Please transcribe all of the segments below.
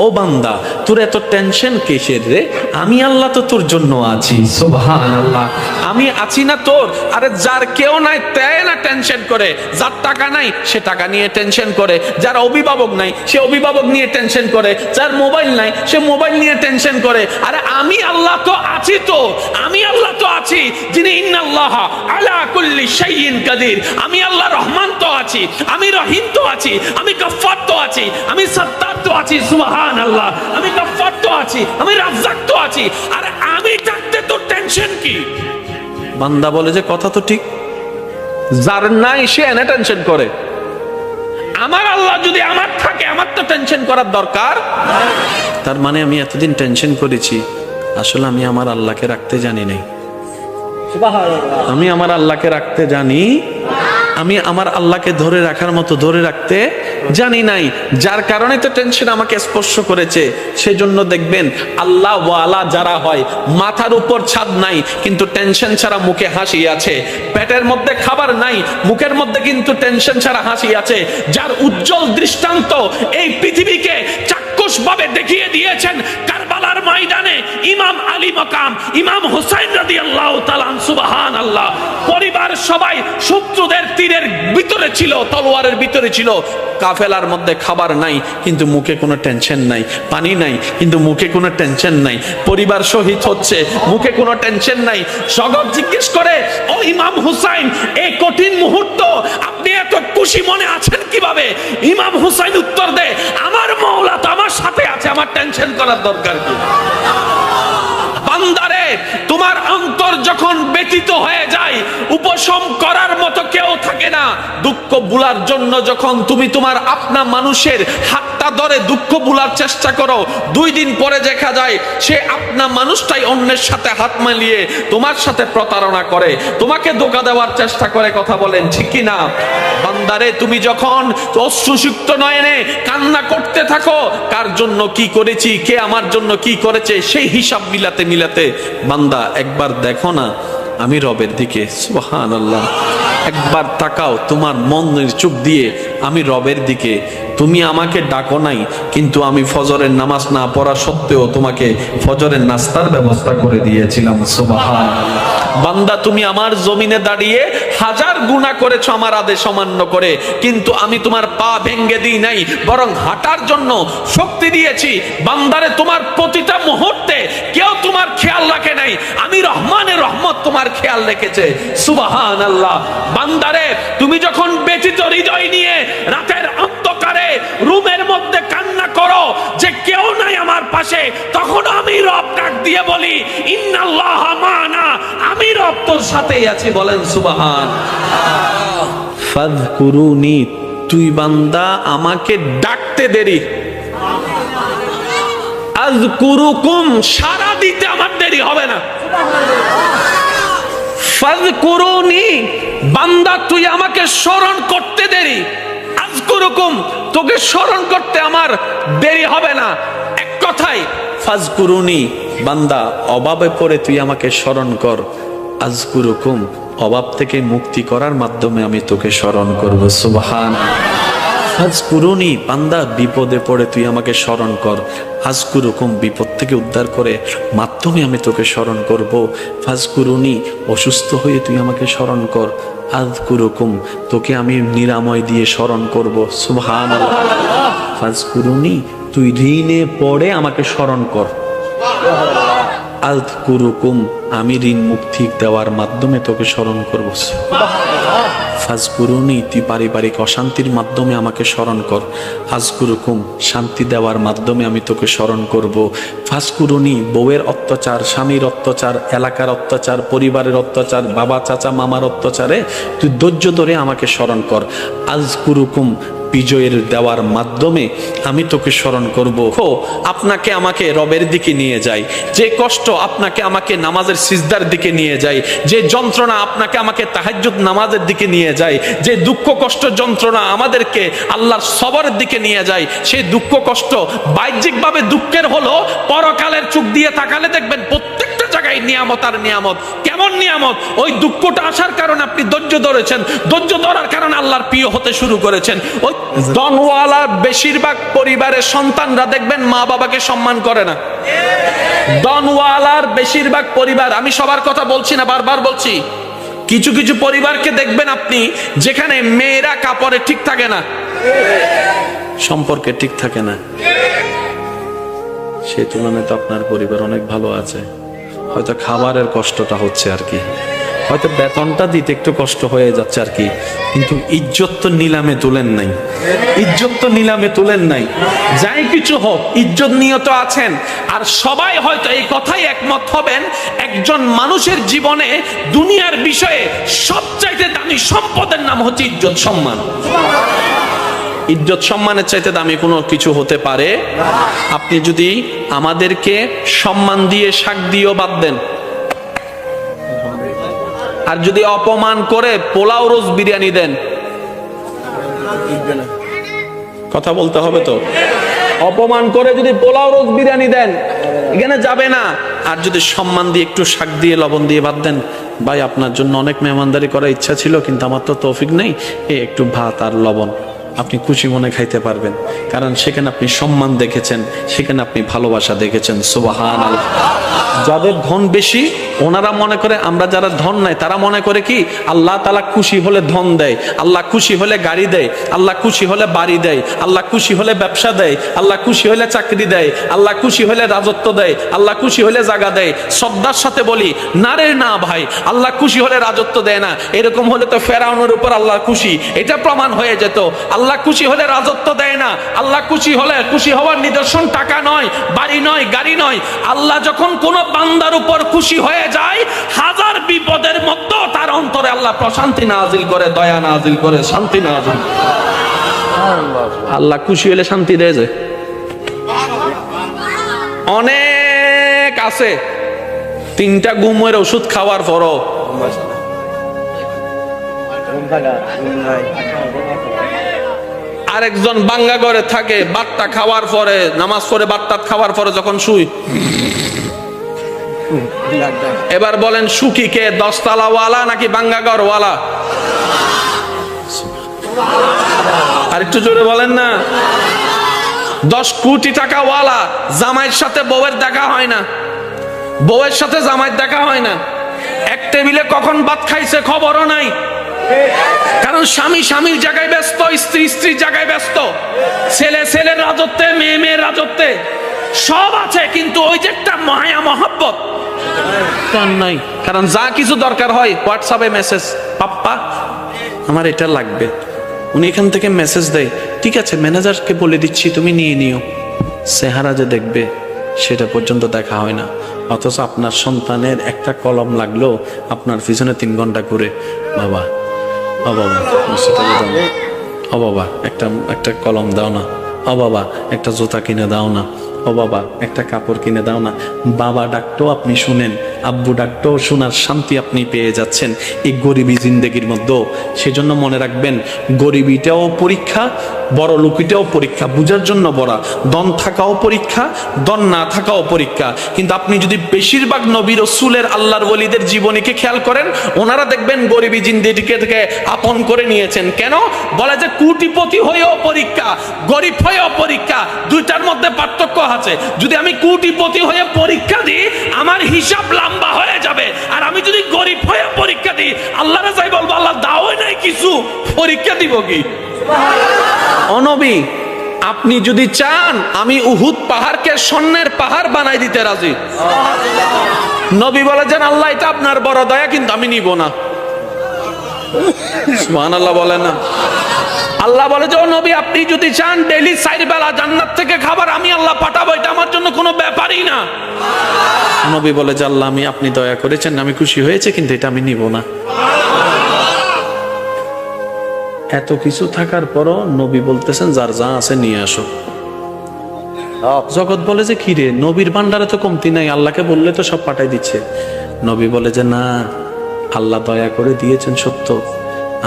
ও বান্দা, তোর এত টেনশন কিসের রে? আমি আল্লাহ তো তোর জন্য আছি। সুবহানাল্লাহ, আমি আছি না তোর? আরে যার কেউ নাই তাই না টেনশন করে, যার টাকা নাই সে টাকা নিয়ে টেনশন করে, যার অভিভাবক নাই সে অভিভাবক নিয়ে টেনশন করে, যার মোবাইল নাই সে মোবাইল নিয়ে টেনশন করে। আরে আমি আল্লাহ তো আছি, তো আমি আল্লাহ তো আছি, যিনি ইন্নাল্লাহ আলা কুল্লি শাইইন কাদির। আমি আল্লাহ রহমান তো আছি, আমি রহিম তো আছি, আমি গফফার তো আছি, আমি সত্তার তো আছি। সুবহানাল্লাহ, আমি গফফার তো আছি, আমি রাজ্জাক তো আছি। আরে আমি থাকতে তোর টেনশন কি? বান্দা বলে যে কথা তো ঠিক, যার নাই সে এনে টেনশন করে। আমার আল্লাহ যদি আমার থাকে, আমার তো টেনশন করার দরকার। তার মানে আমি এতদিন টেনশন করেছি, আসলে আমি আমার আল্লাহকে রাখতে জানি নাই। আমি আমার আল্লাহকে রাখতে জানি, আমি আমার আল্লাহকে ধরে রাখার মতো ধরে রাখতে জানি নাই, যার কারণে তো টেনশন আমাকে স্পর্শ করেছে। সেজন্য দেখবেন আল্লাহ ওয়ালা যারা হয়, মাথার উপর ছাদ নাই কিন্তু টেনশন ছাড়া মুখে হাসি আছে, পেটের মধ্যে খাবার নাই মুখের মধ্যে কিন্তু টেনশন ছাড়া হাসি আছে, যার উজ্জ্বল দৃষ্টান্ত এই পৃথিবীকে চাক্ষুষ ভাবে দেখিয়ে দিয়েছেন কারবালার ময়দানে ইমাম আলী মাকাম, ইমাম হুসাইন রাদিয়াল্লাহু তাআলা। সুবহানাল্লাহ, পরিবার সবাই শত্রুদের তীরের ভিতরে ছিল, তলোয়ারের ভিতরে ছিল, কাফেলার মধ্যে খাবার নাই কিন্তু মুখে কোনো টেনশন নাই, পানি নাই কিন্তু মুখে কোনো টেনশন নাই, পরিবার শহীদ হচ্ছে মুখে কোনো টেনশন নাই। জগৎ জিজ্ঞেস করে, ও ইমাম হুসাইন, এই কঠিন মুহূর্ত আপনি এত খুশি মনে আছেন কিভাবে? ইমাম হুসাইন উত্তর দেয়, আমার মওলা তো আমার সাথে আছে, আমার টেনশন করার দরকার কি? বান্দারে, তোমার অন্তর যখন ব্যতীত হয়ে যায়, উপশম করার মতো কেউ থাকে না। দুঃখ ভুলার জন্য যখন তুমি তোমার আপনা মানুষের হাতটা ধরে দুঃখ ভুলার চেষ্টা করো, 2 দিন পরে দেখা যায় সে আপনা মানুষটাই অন্যের সাথে হাত মিলিয়ে তোমার সাথে প্রতারণা করে, তোমাকে ধোঁকা দেওয়ার চেষ্টা করে। কথা বলেন ঠিক কি না? বান্দারে, তুমি যখন অশ্রুসিক্ত নয়নে কান্না করতে থাকো, কার জন্য কি করেছি, কে আমার জন্য কি করেছে, সেই হিসাব মিলাতে মিলাতে বান্দা একবার দেখো না আমি রবের দিকে। সুবহানাল্লাহ, একবার তাকাও তোমার মনের চোখ দিয়ে আমি রবের দিকে। তুমি আমাকে ডাকো নাই কিন্তু আমি ফজরের নামাজ না পড়া সত্ত্বেও তোমাকে ফজরের নাস্তার ব্যবস্থা করে দিয়েছিলাম। সুবহানাল্লাহ, বান্দা তুমি আমার জমিনে দাঁড়িয়ে 1000 গুনাহ করেছো আমার আদেশ অমান্য করে, কিন্তু আমি তোমার পা ভেঙে দিই নাই, বরং হাঁটার জন্য শক্তি দিয়েছি। বান্দারে, তোমার প্রতিটা মুহূর্তে কেউ তোমার খেয়াল রাখে নাই, আমি রহমানের রহমত তোমার খেয়াল রেখেছে। সুবহানাল্লাহ, বান্দারে, তুমি যখন ব্যথিত হৃদয় নিয়ে রাতের অন্ধকারে রুমের মধ্যে কান্না করো যে কেউ নাই আমার পাশে, তখন আমি রব ডাক দিয়ে বলি, ইন্নাল্লাহ মা'না, আমি রব তোর সাথেই আছি। বলেন সুবহান। ফাযকুরুনি, তুই বান্দা আমাকে ডাকতে দেরি, আযকুরুকুম, সারা দিতে আমার দেরি হবে না। ফাযকুরুনি, বান্দা তুই আমাকে স্মরণ করতে দেরি, আযকুরুকুম, তোকে স্মরণ করতে আমার দেরি হবে না। এক কথায় ফাযকুরুনি, বান্দা অভাবে পড়ে তুই আমাকে স্মরণ কর, আযকুরুকুম, অভাব থেকে মুক্তি করার মাধ্যমে আমি তোকে স্মরণ করব। সুবহানাল্লাহ, ফাযকুরুনি, বান্দা বিপদে পড়ে তুই আমাকে স্মরণ কর, আযকুরুকুম, বিপদ থেকে উদ্ধার করে মাধ্যমে আমি তোকে স্মরণ করব। ফাযকুরুনি, অসুস্থ হয়ে তুই আমাকে স্মরণ কর, আযকুরুকুম, তোকে আমি নিরাময় দিয়ে স্মরণ করব। সুবহানাল্লাহ, ফাযকুরুনি, তুই ঋণে পড়ে আমাকে স্মরণ কর, আযকুরুকুম, আমি ঋণ মুক্তি দেওয়ার মাধ্যমে তোকে স্মরণ করব। ফাযকুরুনি, তুই পারিবারিক অশান্তির মাধ্যমে আমাকে স্মরণ কর, আযকুরুকুম, শান্তি দেওয়ার মাধ্যমে আমি তোকে স্মরণ করব। ফাযকুরুনি, বউয়ের অত্যাচার, স্বামীর অত্যাচার, এলাকার অত্যাচার, পরিবারের অত্যাচার, বাবা চাচা মামার অত্যাচারে তুই ধৈর্য ধরে আমাকে স্মরণ কর, আযকুরুকুম, বিজয়ের দেওয়ার মাধ্যমে আমি তোকে স্মরণ করব। আপনাকে আমাকে রবের দিকে নিয়ে যায়, যে কষ্ট আপনাকে আমাকে নামাজের সিজদার দিকে নিয়ে যায়, যে যন্ত্রণা আপনাকে আমাকে তাহাজ্জুদ নামাজের দিকে নিয়ে যায়, যে দুঃখ কষ্ট যন্ত্রণা আমাদেরকে আল্লাহর সবরের দিকে নিয়ে যায়, সেই দুঃখ কষ্ট বাহ্যিকভাবে দুঃখের হলো, পরকালের চোখ দিয়ে তাকালে দেখবেন প্রত্যেকটা জায়গায় টাকাই নিয়ামত আর নিয়ামত। কেমন নিয়ামত? ওই দুঃখটা আসার কারণে আপনি ধৈর্য ধরেছেন, ধৈর্য ধরার কারণে আল্লাহর প্রিয় হতে শুরু করেছেন। ওই ধনওয়ালা বেশিরভাগ পরিবারের সন্তানরা দেখবেন মা বাবাকে সম্মান করে না। ধনওয়ালার বেশিরভাগ পরিবার, আমি সবার কথা বলছি না, বারবার বলছি, কিছু কিছু পরিবারকে দেখবেন আপনি যেখানে মেয়েরা কাপড়ে ঠিক থাকে না, সম্পর্কে ঠিক থাকে না, সেই তুলনায় তো আপনার পরিবার অনেক ভালো আছে। হয়তো খাবারের কষ্টটা হচ্ছে আর কি, হয়তো বেতনটা দিতে একটু কষ্ট হয়ে যাচ্ছে আর কি, কিন্তু ইজ্জত তো নিলামে তুলেন নাই, ইজ্জত তো নিলামে তুলেন নাই। যাই কিছু হোক, ইজ্জত নিয়ে তো আছেন। আর সবাই হয়তো এই কথাই একমত হবেন, একজন মানুষের জীবনে দুনিয়ার বিষয়ে সবচাইতে দামি সম্পদের নাম হচ্ছে ইজ্জত সম্মান। ইজ্জত সম্মানের চাইতে দামি কোনো কিছু হতে পারে? আপনি যদি আমাদেরকে সম্মান দিয়ে শাক দিয়েও বাদ দেন, আর যদি অপমান করে পোলাও রোজ বিরিয়ানি দেন, কথা বলতে হবে তো, অপমান করে যদি পোলাও রোজ বিরিয়ানি দেন এখানে যাবে না। আর যদি সম্মান দিয়ে একটু শাক দিয়ে লবণ দিয়ে বাদ দেন, ভাই আপনার জন্য অনেক মেহমানদারি করার ইচ্ছা ছিল কিন্তু আমার তো তৌফিক নেই, একটু ভাত আর লবণ, আপনি খুশি মনে খাইতে পারবেন, কারণ সেখানে আপনি সম্মান দেখেছেন, সেখানে আপনি ভালোবাসা দেখেছেন। সুবহানাল্লাহ। যাদের ধন বেশি ওনারা মনে করে, আমরা যারা ধন নাই তারা মনে করে কি আল্লাহ তাআলা খুশি হলে ধন দেয়, আল্লাহ খুশি হলে গাড়ি দেয়, আল্লাহ খুশি হলে বাড়ি দেয়, আল্লাহ খুশি হলে ব্যবসা দেয়, আল্লাহ খুশি হলে চাকরি দেয়, আল্লাহ খুশি হলে রাজত্ব দেয়, আল্লাহ খুশি হলে জায়গা দেয়। শ্রদ্ধার সাথে বলি, না রে না ভাই, আল্লাহ খুশি হলে রাজত্ব দেয় না। এরকম হলে তো ফেরাউনের উপর আল্লাহ খুশি, এটা প্রমাণ হয়ে যেত। আল্লাহ খুশি হলে রাজত্ব দেয় না। আল্লাহ খুশি হলে, খুশি হওয়ার নিদর্শন টাকা নয়, বাড়ি নয়, গাড়ি নয়। আল্লাহ যখন কোন বান্দার উপর খুশি হয়ে যায়, হাজার বিপদের মধ্যে তার অন্তরে আল্লাহ প্রশান্তি নাজিল করে, দয়া নাজিল করে, শান্তি নাজিল। আল্লাহ খুশি হলে শান্তি দেয় যে অনেক আছে, 3টা ঘুমের ওষুধ খাওয়ার পরও আরেকজন বাঙ্গা ঘরে থাকে, বাট্টা খাওয়ার পরে, নামাজ পড়ে বাট্টা খাওয়ার পরে যখন শুই, এবার বলেন সুখী কে, 10 তলা ওয়ালা নাকি বাঙ্গা ঘর ওয়ালা? আর একটু জোরে বলেন না। 10 কোটি টাকা ওয়ালা, জামাইয়ের সাথে বউয়ের দেখা হয় না, বউয়ের সাথে জামাইয়ের দেখা হয় না, এক টেবিলে কখন ভাত খাইছে খবরও নাই, কারণ স্বামী স্বামীর জায়গায় ব্যস্ত, স্ত্রী স্ত্রীর জায়গায় ব্যস্ত, ছেলে ছেলের রাজত্বে, মেয়ে মেয়ের রাজত্বে, সব আছে কিন্তু ওই যে একটা মায়া মহব্বত নাই। কারণ যা কিছু দরকার হয় হোয়াটসঅ্যাপে মেসেজ, পাপ্পা আমার এটা লাগবে, উনি এখান থেকে মেসেজ দেয়, ঠিক আছে ম্যানেজারকে বলে দিচ্ছি তুমি নিয়ে নিও, চেহারা যে দেখবে সেটা পর্যন্ত দেখা হয় না। অথচ আপনার সন্তানের একটা কলম লাগলো আপনার পিছনে 3 ঘন্টা করে, বাবা ও বাবা ও বাবা একটা কলম দাও না, ও বাবা একটা জুতা কিনে দাও না, ও বাবা একটা কাপড় কিনে দাও না। বাবা ডাকতো আপনি শুনেন, আব্বু ডাকতো শোনার শান্তি আপনি পেয়ে যাচ্ছেন এই গরিবী জিন্দেগির মধ্যে। সেজন্য মনে রাখবেন, গরিবিটাও পরীক্ষা, বড় লোকিটাও পরীক্ষা, বুঝার জন্য বড়, দন থাকাও পরীক্ষা, দন না থাকাও পরীক্ষা। কিন্তু আপনি যদি বেশিরভাগ নবী রাসূলের, আল্লাহর ওলিদের জীবনীকে খেয়াল করেন, ওনারা দেখবেন গরিবী জিন্দেগিকে থেকে আপন করে নিয়েছেন। কেন? বলে যে কোটিপতি হয়েও পরীক্ষা, গরিব হয়েও পরীক্ষা, দুইটার মধ্যে পার্থক্য আছে। যদি আমি কোটিপতি হয়ে পরীক্ষা দিই আমার হিসাব লম্বা হয়ে যাবে, আর আমি যদি গরিব হয়ে পরীক্ষা দিই আল্লাহরে যাই বলবো আল্লাহ দাও নাই কিছু, পরীক্ষা দিব কি? ও নবী, আপনি যদি চান আমি উহুদ পাহাড়কে স্বর্ণের পাহাড় বানাই দিতে রাজি। নবী বলেছেন আল্লাহ এটা আপনার বড় দয়া, কিন্তু আমি নিব না। সুবহানাল্লাহ বলেন না। আল্লাহ বলে যে ও নবী আপনি যদি চান ডেইলি 4 বেলা জান্নাত থেকে খাবার আমি আল্লাহ পাঠাবো, এটা আমার জন্য কোনো ব্যাপারই না। নবী বলে যে আল্লাহ আমি, আপনি দয়া করেছেন, আমি খুশি হয়েছে, কিন্তু এটা আমি নিব না। এত কিছু থাকার পরও নবী বলতেছেন যার যা আছে নিয়ে আসো। জগৎ বলে যে কি রে, নবীর ভান্ডারে তো কমতি নাই, আল্লাহকে বললে তো সব পাঠাই দিচ্ছে। নবী বলে যে না, আল্লাহ দয়া করে দিয়েছেন সত্য,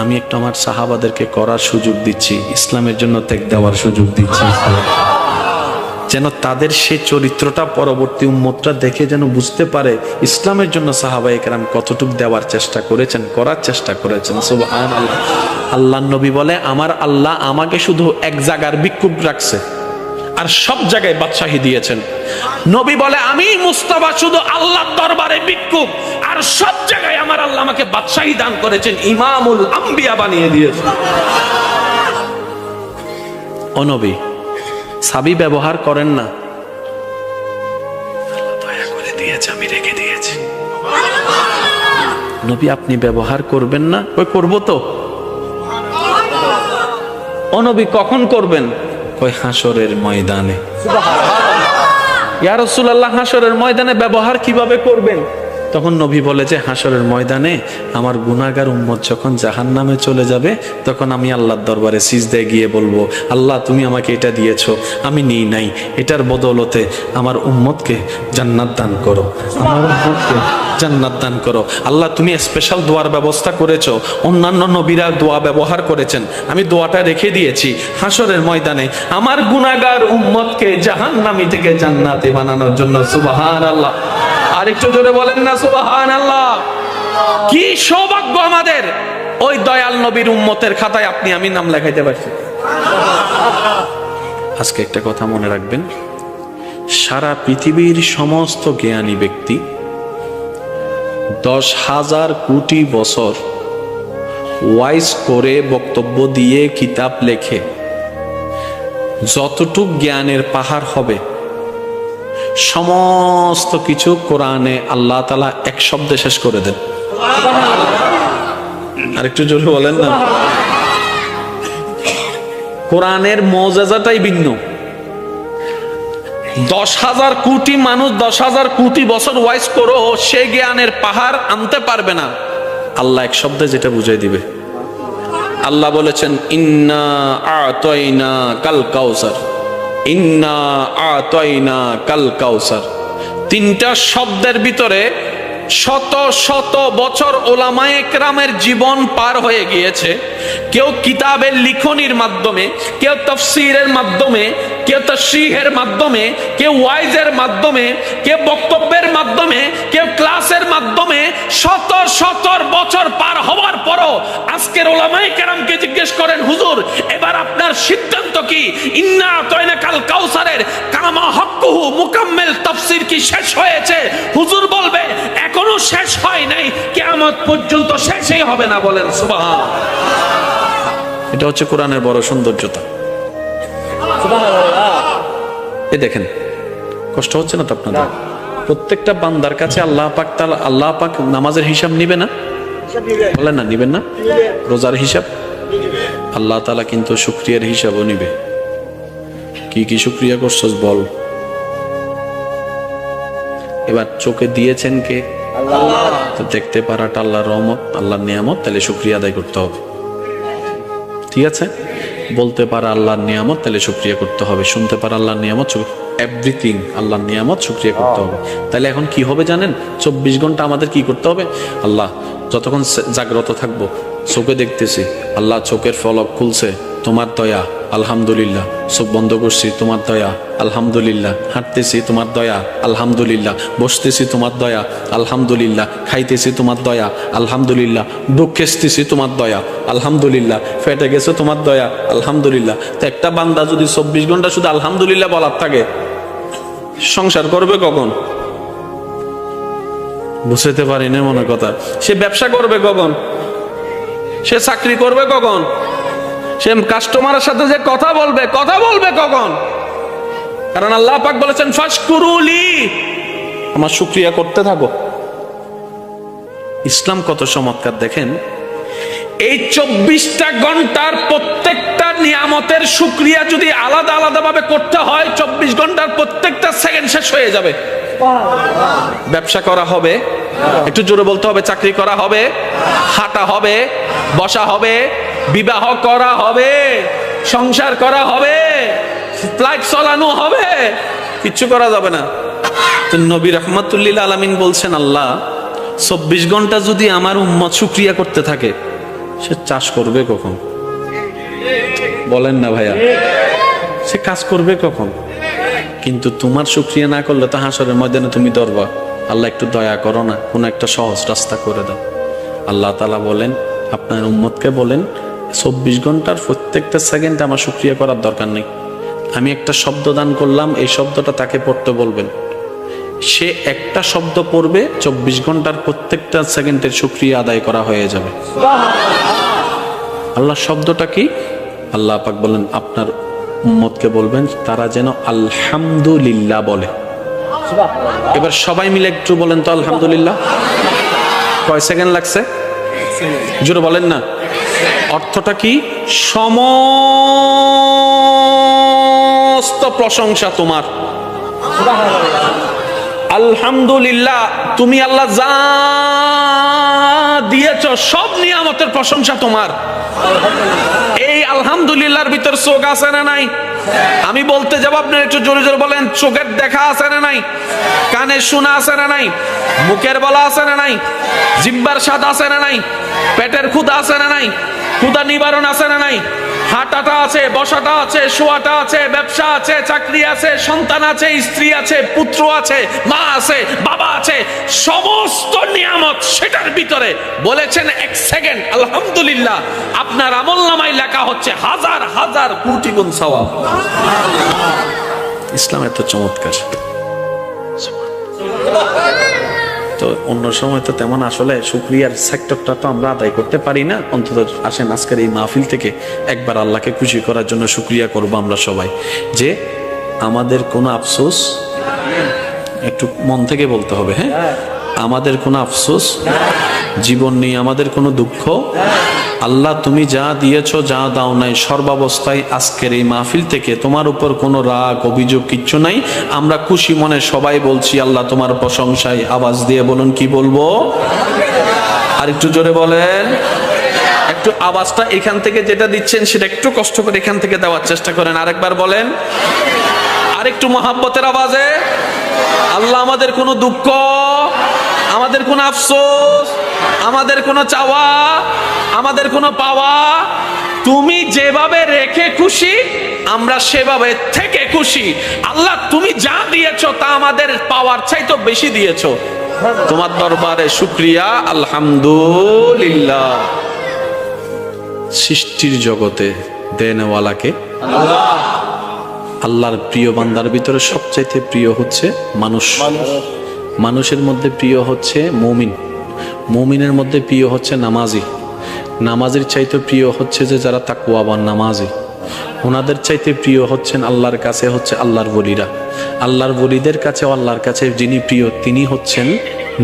আমি একটু আমার সাহাবাদেরকে করার সুযোগ দিচ্ছি, ইসলামের জন্য ত্যাগ দেওয়ার সুযোগ দিচ্ছি। যেন তাদের সেই চরিত্রটা পরবর্তী উম্মতরা দেখে যেন বুঝতে পারে ইসলামের জন্য সাহাবায়ে কেরাম কতটুকু দেওয়ার চেষ্টা করেছেন, করার চেষ্টা করেছেন। সুবহানাল্লাহ। আল্লাহর নবী বলে, আমার আল্লাহ আমাকে শুধু এক জায়গার ভিক্ষুক রাখছে আর সব জায়গায় বাদশাহী দিয়েছেন। নবী বলে, আমি মুস্তাফা শুধু আল্লাহর দরবারে ভিক্ষুক আর সব জায়গায় আমার আল্লাহ আমাকে বাদশাহী দান করেছেন, ইমামুল আম্বিয়া বানিয়ে দিয়েছেন। ও নবী, সাবি ব্যবহার করেন না, দয়া করে দিয়েছে, আমি রেখে দিয়েছি। নবী আপনি ব্যবহার করবেন না? ওই করবো তো। ও নবী কখন করবেন? ওই হাসরের ময়দানে। ইয়া রাসূলুল্লাহ, হাসরের ময়দানে ব্যবহার কিভাবে করবেন? তখন নবী বলে যে হাসরের ময়দানে আমার গুনাহগার উম্মত যখন জাহান্নামে চলে যাবে, তখন আমি আল্লাহর দরবারে সিজদায় গিয়ে বলবো, আল্লাহ তুমি আমাকে এটা দিয়েছো, আমি নিই নাই, এটার বদৌলতে আমার উম্মতকে জান্নাত দান করো, আমার উম্মতকে জান্নাত দান করো। আল্লাহ তুমি স্পেশাল দোয়ার ব্যবস্থা করেছো, অন্যান্য নবীরা দোয়া ব্যবহার করেছেন, আমি দোয়াটা রেখে দিয়েছি। হাসরের ময়দানে আমার গুনাহগার উম্মতকে জাহান্নামী থেকে জান্নাতে বানানোর জন্য। সুবহানাল্লাহ। আর একটু জোরে বলেন না সুবহানাল্লাহ। কি সৌভাগ্য আমাদের, ওই দয়াল নবীর উম্মতের খাতায় আপনি আমি নাম লেখাইতে পারছি। আজকে একটা কথা মনে রাখবেন, সারা পৃথিবীর সমস্ত জ্ঞানী ব্যক্তি 10,000 কোটি বছর ওয়াইজ করে বক্তব্য দিয়ে কিতাব লেখে যতটুক জ্ঞানের পাহাড় হবে, সমস্ত কিছু কোরআনে আল্লাহ তাআলা এক শব্দে শেষ করে দেন। আরেকটু জোরে বলেন না। কোরআনের মুজিজাটাই ভিন্ন। 10,000 কোটি মানুষ 10,000 কোটি বছর ওয়াইজ করো, সে জ্ঞানের পাহাড় আনতে পারবে না। আল্লাহ এক শব্দে যেটা বুঝাই দিবে। আল্লাহ বলেছেন, ইন্না আতাইনা কাল কাউসার, ইন্না আতাইনা কাল কাউসার। তিনটা শব্দের ভিতরে শত শত বছর ওলামায়ে কেরামের জীবন পার হয়ে গিয়েছে। কেউ কিতাবের লিখনির মাধ্যমে, কেউ তাফসীরের মাধ্যমে, কেউ তাশরীহের মাধ্যমে, কেউ ওয়াইজের মাধ্যমে, কেউ বক্তব্যের মাধ্যমে, কেউ ক্লাসের মাধ্যমে শত শত বছর পার হওয়ার পরও আজকের ওলামায়ে কেরামকে জিজ্ঞেস করেন, হুজুর এবার আপনার সিদ্ধান্ত কি? ইন্না আতাইনা কাল কাউসারের কামা হক্কুহু মুকাম্মিল তাফসীর কি শেষ হয়েছে? হুজুর বলবে এখনো শেষ হয় নাই, কিয়ামত পর্যন্ত শেষই হবে না। বলেন সুবহানাল্লাহ। এটা হচ্ছে কোরআনের বড় সৌন্দর্যতা। সুবহানাল্লাহ। এই দেখেন, কষ্ট হচ্ছে না তো আপনাদের? প্রত্যেকটা বান্দার কাছে আল্লাহ পাক নামাজের হিসাব নিবে না? বলেন না, নিবেন না? রোজার হিসাব আল্লাহ তাআলা কিন্তু শুকরিয়ার হিসাবও নিবে। কি কি শুকরিয়া করছস বল। এবার চোখে দিয়েছেন কে? আল্লাহ। তো দেখতে পারাটা আল্লাহর রহমত, আল্লাহর নিয়ামত, তাহলে শুকরিয়া আদায় করতে হবে। ঠিক আছে? বলতে পারা আল্লাহর নিয়ামত, তাহলে শুকরিয়া করতে হবে। শুনতে পারা আল্লাহর নিয়ামত, এভরিথিং আল্লাহর নিয়ামত, শুকরিয়া করতে হবে। তাহলে এখন কি হবে জানেন? 24 ঘন্টা আমাদের কি করতে হবে? আল্লাহ, যতক্ষণ জাগ্রত থাকবো, চোখে দেখতেছি, আল্লাহ চোখের ফলক খুলছে, তোমার দয়া, আলহামদুলিল্লাহ। চোখ বন্ধ করছি, তোমার দয়া, আলহামদুলিল্লাহ। হাঁটতেছি, তোমার দয়া, আলহামদুলিল্লাহ। বসতেছি, তোমার দয়া, আলহামদুলিল্লাহ। খাইতেছি, তোমার দয়া, আলহামদুলিল্লাহ। বুক খেসতেছি, তোমার দয়া, আলহামদুলিল্লাহ। ফেটে গেছে, তোমার দয়া, আলহামদুলিল্লাহ। তো একটা বান্দা যদি 24 ঘন্টা শুধু আলহামদুলিল্লাহ বলার থাকে, সংসার করবে কখন? বুঝতে পারি না মনে কথা। সে ব্যবসা করবে কখন? সে চাকরি করবে কখন? সে কাস্টমারের সাথে যে কথা বলবে কখন? কারণ আল্লাহ পাক বলেছেন, ফাশকুরুলি, আমার শুকরিয়া করতে থাকো। ইসলাম কত চমৎকার দেখেন। এই 24টা ঘন্টার প্রত্যেকটা নিয়ামতের শুকরিয়া যদি আলাদা আলাদা ভাবে করতে হয়, 24 ঘন্টার প্রত্যেকটা সেকেন্ড শেষ হয়ে যাবে। ব্যবসা করা হবে, একটু জোরে বলতে হবে, চাকরি করা হবে, হাঁটা হবে, বসা হবে, বিবাহ করা হবে, সংসার করা হবে, ফ্লাইট চালানো হবে, কিচ্ছু করা যাবে না। তো নবী রাহমাতুল লিল আলামিন বলছেন, আল্লাহ 24 ঘন্টা যদি আমার উম্মত শুকরিয়া করতে থাকে, সে চাষ করবে কখন? বলেন না ভাইয়া, সে কাজ করবে কখন? কিন্তু তোমার শুকরিয়া না করলে তো হাসরের ময়দানে তুমি ধরবা। আল্লাহ একটু দয়া করো না, কোনো একটা সহজ রাস্তা করে দাও। আল্লাহ তাআলা বলেন, আপনার উম্মতকে বলেন 24 ঘন্টার প্রত্যেকটা সেকেন্ডে আমার শুকরিয়া করার দরকার নেই। আমি একটা শব্দ দান করলাম, এই শব্দটা তাকে পড়তে বলবেন, সে একটা শব্দ পড়বে, 24 ঘন্টার প্রত্যেকটা সেকেন্ডের শুকরিয়া আদায় করা হয়ে যাবে। আল্লাহ শব্দটা কি? আল্লাহ পাক বলেন আপনার উম্মতকে বলবেন তারা যেন আলহামদুলিল্লাহ বলে। এবার সবাই মিলে একটু বলেন তো আলহামদুলিল্লাহ। কয় সেকেন্ড লাগছে? জোরে বলেন না। অর্থটা কি? সমস্ত প্রশংসা তোমার। আলহামদুলিল্লাহ, তুমি আল্লাহ যা দিয়েছ সব নিয়ামতের প্রশংসা তোমার। এই আলহামদুলিল্লাহর ভিতর চোখ আছে না নাই? আমি বলতে যাব, আপনি একটু জোরে জোরে বলেন। চোখের দেখা আছে না নাই? কানের শোনা আছে না নাই? মুখের বলা আছে না নাই? জিহ্বার স্বাদ আছে না নাই? পেটের ক্ষুধা আছে না নাই? ক্ষুধা নিবারণ আছে না নাই? হাঁটাটা আছে, বসাটা আছে, শোয়াটা আছে, ব্যবসা আছে, চাকরি আছে, সন্তান আছে, স্ত্রী আছে, পুত্র আছে, মা আছে, বাবা আছে, সমস্ত নিয়ামত সেটার ভিতরে বলেছেন এক সেকেন্ড আলহামদুলিল্লাহ, আপনার আমলনামায় লেখা হচ্ছে হাজার হাজার কোটি গুণ সওয়াব। ইসলাম এত চমৎকার। তো অন্য সময় তো তেমন আসলে শুকরিয়ার সেক্টরটা তো আমরা আদায় করতে পারি না। অন্তত আসেন আজকের এই মাহফিল থেকে একবার আল্লাহকে খুশি করার জন্য শুকরিয়া করব আমরা সবাই, যে আমাদের কোনো আফসোস, একটু মন থেকে বলতে হবে, হ্যাঁ, আমাদের কোনো আফসোস জীবন নেই, আমাদের কোনো দুঃখ। আল্লাহ তুমি যা দিয়েছো, যা দাও নাই, সর্বাবস্থায় আজকের এই মাহফিল থেকে তোমার উপর কোনো রাগ অভিযোগ কিচ্ছু নাই। আমরা খুশি মনে সবাই বলছি আল্লাহ তোমার প্রশংসায়। আওয়াজ দিয়ে বলুন, কি বলবো? আর একটু জোরে বলেন। একটু আওয়াজটা এখান থেকে যেটা দিচ্ছেন সেটা একটু কষ্ট করে এখান থেকে দেওয়ার চেষ্টা করেন। আরেকবার বলেন, আরেকটু মহাব্বতের আওয়াজে। আল্লাহ আমাদের কোনো দুঃখ, আমাদের কোনো আফসোস, আমাদের কোনো চাওয়া, আমাদের কোনো পাওয়া তুমি যেভাবে রেখে খুশি, আমরা সেভাবে থেকে খুশি। আল্লাহ তুমি যা দিয়েছো তা আমাদের পাওয়ার চাইতে বেশি দিয়েছো। তোমার দরবারে শুকরিয়া, আলহামদুলিল্লাহ। সৃষ্টির জগতে দেনওয়ালাকে আল্লাহ। আল্লাহর প্রিয় বান্দার ভিতরে সবচাইতে প্রিয় হচ্ছে মানুষ। মানুষের মধ্যে প্রিয় হচ্ছে মুমিন, মুমিনের মধ্যে প্রিয় হচ্ছে নামাজি, নামাজির চাইতে প্রিয় হচ্ছে যে যারা তাকওয়াবান নামাজি, ওনাদের চাইতে প্রিয় হচ্ছেন আল্লাহর কাছে হচ্ছে আল্লাহর ওলিরা। আল্লাহর ওলিদের কাছে, আল্লাহর কাছে যিনি প্রিয় তিনি হচ্ছেন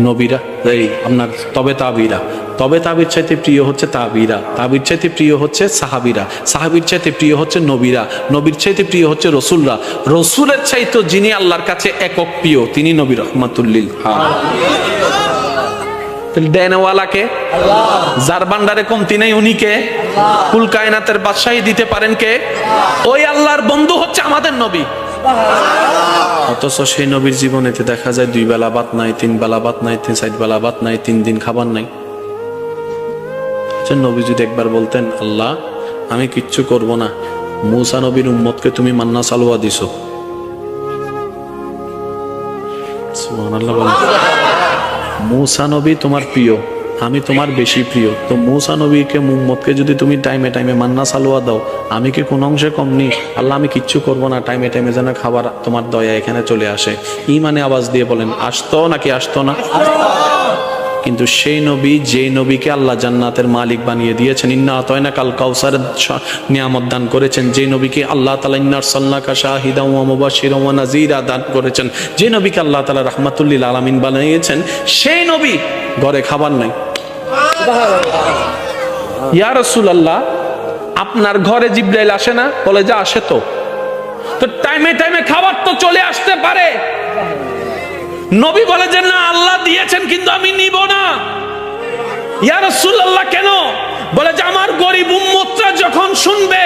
নবীরা, এই আপনার তবে তাবিরা। তবে তাবির চাইতে প্রিয় হচ্ছে তাবিরা, তাবির চাইতে প্রিয় হচ্ছে সাহাবিরা, সাহাবির চাইতে প্রিয় হচ্ছে নবীরা, নবীর চাইতে প্রিয় হচ্ছে রসুলরা, রসুলের চাইতে যিনি আল্লাহর কাছে একক প্রিয় তিনি নবী রহমাতুল্লিল দেনওয়ালাকে আল্লাহ। যার ভান্ডারে কমতি নেই উনি কে? কুল কায়নাতের বাদশাহী দিতে পারেন কে? ওই আল্লাহর বন্ধু হচ্ছে আমাদের নবী। অথচ সেই নবীর জীবনেতে দেখা যায় 2 বেলা ভাত নাই, 3 বেলা ভাত নাই, 4 বেলা ভাত নাই, 3 দিন খাবার নাই। নবী যদি একবার বলতেন আল্লাহ আমি কিচ্ছু করব না, মূসা নবীর উম্মতকে তুমি মান্না সালওয়া দিছো, সুবহানাল্লাহ বলেন। মূসা নবী তোমার প্রিয়, আমি তোমার বেশি প্রিয়, তো মূসা নবীকে উম্মতকে যদি তুমি টাইমে টাইমে মান্না সালওয়া দাও, আমি কি কোন অংশে কম নেই? আল্লাহ আমি কিচ্ছু করব না, টাইমে টাইমে যেন খাবার তোমার দয়া এখানে চলে আসে। ইমানে আওয়াজ দিয়ে বলেন আসতো নাকি আসতো না? কিন্তু সেই নবী, যে নবীকে আল্লাহ জান্নাতের মালিক বানিয়ে দিয়েছেন, ইন্না আতাইনা কাল কাউসারের নিয়ামত দান করেছেন, যে নবীকে আল্লাহ তাআলা ইন্না আরসালনাকা শাহিদাও ওয়া মুবাশশিরাও ওয়া নাযীরা দান করেছেন, যে নবীকে আল্লাহ তাআলা রাহমাতুল লিল আলামিন বানিয়েছেন, সেই নবী ঘরে খাবার নাই। ইয়া রাসূলুল্লাহ আপনার ঘরে জিবরাইল আসে না? বলে যে আসে। তো টাইমে টাইমে খাবার তো চলে আসতে পারে। নবী বলে যে না আল্লাহ দিয়েছেন কিন্তু আমি নিব না। ইয়া রাসূলুল্লাহ কেন? বলে যে আমার গরিব উম্মতরা যখন শুনবে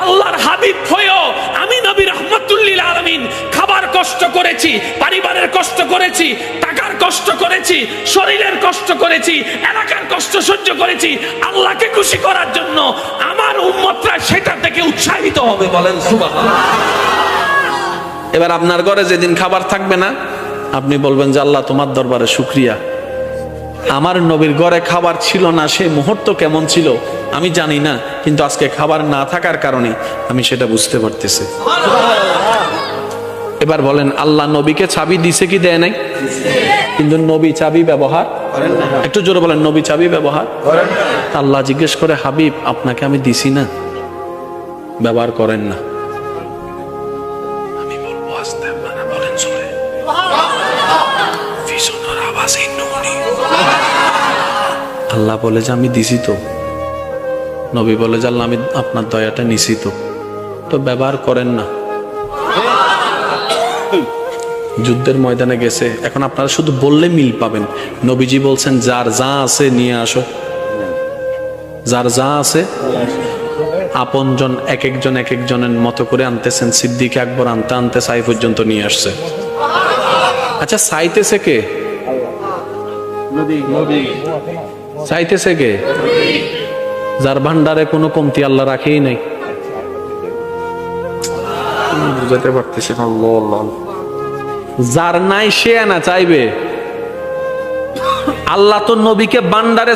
আল্লাহর হাবিব হয়েও আমি নবী রাহমাতুল লিল আলামিন খাবার কষ্ট করেছি, পরিবারের কষ্ট করেছি, টাকার কষ্ট করেছি, শরীরের কষ্ট করেছি, এলাকার কষ্ট সহ্য করেছি, আল্লাহকে খুশি করার জন্য আমার উম্মতরা সেটা থেকে উৎসাহিত হবে। বলেন সুবহানাল্লাহ। এবার আপনার ঘরে যেদিন খাবার থাকবে না, আপনি বলবেন যে আল্লাহ তোমার দরবারে শুকরিয়া, আমার নবীর ঘরে খাবার ছিল না, সে মুহূর্ত কেমন ছিল আমি জানি না, কিন্তু আজকে খাবার না থাকার কারণে আমি সেটা বুঝতে পারতেছি। এবার বলেন, আল্লাহ নবীকে চাবি দিছে কি দেয় নাই? কিন্তু নবী চাবি ব্যবহার করেন না। একটু জোরে বলেন, নবী চাবি ব্যবহার করেন না। আল্লাহ জিজ্ঞেস করে, হাবিব আপনাকে আমি দিছি না, ব্যবহার করেন না। আমি বলবো আস্তে, আপনারা বলেন জোরে। ভীষণের আওয়াজে নুনি। আল্লাহ বলে যে আমি দিছি তো, নবী বলে যে আল্লাহ আমি আপনার দয়াটা নিছি তো, তো ব্যবহার করেন না। যুদ্ধের ময়দানে গেছে, এখন আপনারা শুধু বললে মিল পাবেন। নবীজি বলছেন যার যা আছে নিয়ে আসো, যার যা আছে। আপনজন এক একজনের মতো করে আনতেছেন। সিদ্দিক আকবর আনতে আনতে সাই পর্যন্ত নিয়ে আসছে। আচ্ছা, চাইতেছে কে? চাইতেছে কে? যার ভান্ডারে কোনো কমতি আল্লাহ রাখেই নাই। বুঝাতে পারতেছি না। যার নাই সে না চাইবে। আল্লাহ তো নবীকে ভান্ডারে